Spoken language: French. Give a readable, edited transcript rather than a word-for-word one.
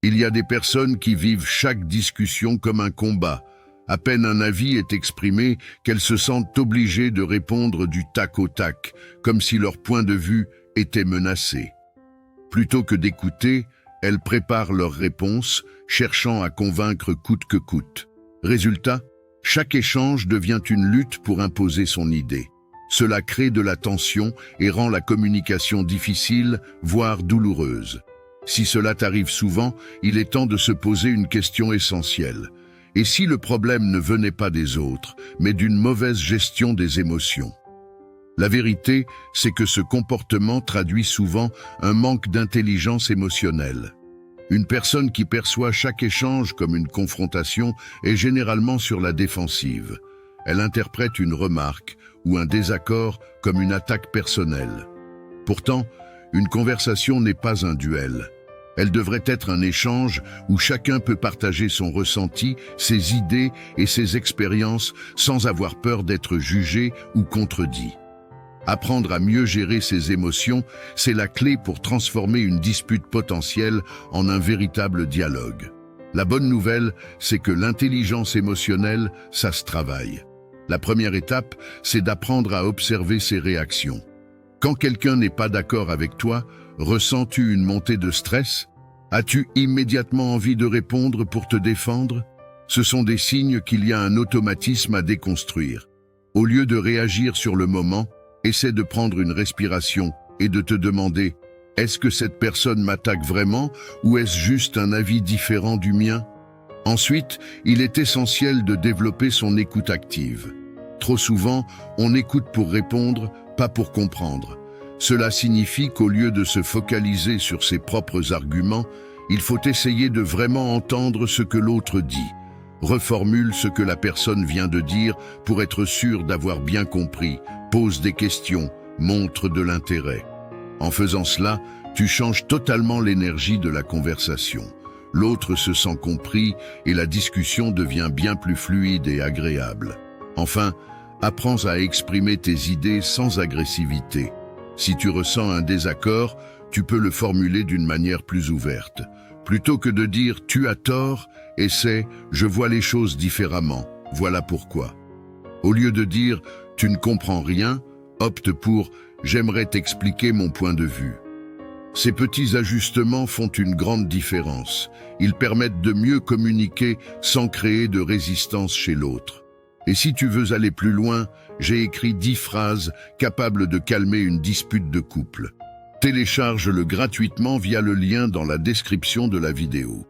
Il y a des personnes qui vivent chaque discussion comme un combat. À peine un avis est exprimé qu'elles se sentent obligées de répondre du tac au tac, comme si leur point de vue était menacé. Plutôt que d'écouter, elles préparent leurs réponses, cherchant à convaincre coûte que coûte. Résultat, chaque échange devient une lutte pour imposer son idée. Cela crée de la tension et rend la communication difficile, voire douloureuse. Si cela t'arrive souvent, il est temps de se poser une question essentielle. Et si le problème ne venait pas des autres, mais d'une mauvaise gestion des émotions? La vérité, c'est que ce comportement traduit souvent un manque d'intelligence émotionnelle. Une personne qui perçoit chaque échange comme une confrontation est généralement sur la défensive. Elle interprète une remarque ou un désaccord comme une attaque personnelle. Pourtant, une conversation n'est pas un duel. Elle devrait être un échange où chacun peut partager son ressenti, ses idées et ses expériences sans avoir peur d'être jugé ou contredit. Apprendre à mieux gérer ses émotions, c'est la clé pour transformer une dispute potentielle en un véritable dialogue. La bonne nouvelle, c'est que l'intelligence émotionnelle, ça se travaille. La première étape, c'est d'apprendre à observer ses réactions. Quand quelqu'un n'est pas d'accord avec toi, ressens-tu une montée de stress? As-tu immédiatement envie de répondre pour te défendre? Ce sont des signes qu'il y a un automatisme à déconstruire. Au lieu de réagir sur le moment, essaie de prendre une respiration et de te demander « Est-ce que cette personne m'attaque vraiment ou est-ce juste un avis différent du mien ?» Ensuite, il est essentiel de développer son écoute active. Trop souvent, on écoute pour répondre, pas pour comprendre. Cela signifie qu'au lieu de se focaliser sur ses propres arguments, il faut essayer de vraiment entendre ce que l'autre dit. Reformule ce que la personne vient de dire pour être sûr d'avoir bien compris. Pose des questions, montre de l'intérêt. En faisant cela, tu changes totalement l'énergie de la conversation. L'autre se sent compris et la discussion devient bien plus fluide et agréable. Enfin, apprends à exprimer tes idées sans agressivité. Si tu ressens un désaccord, tu peux le formuler d'une manière plus ouverte. Plutôt que de dire « tu as tort », essaie « je vois les choses différemment, voilà pourquoi ». Au lieu de dire « tu ne comprends rien », opte pour « j'aimerais t'expliquer mon point de vue ». Ces petits ajustements font une grande différence. Ils permettent de mieux communiquer sans créer de résistance chez l'autre. Et si tu veux aller plus loin, j'ai écrit 10 phrases capables de calmer une dispute de couple. Télécharge-le gratuitement via le lien dans la description de la vidéo.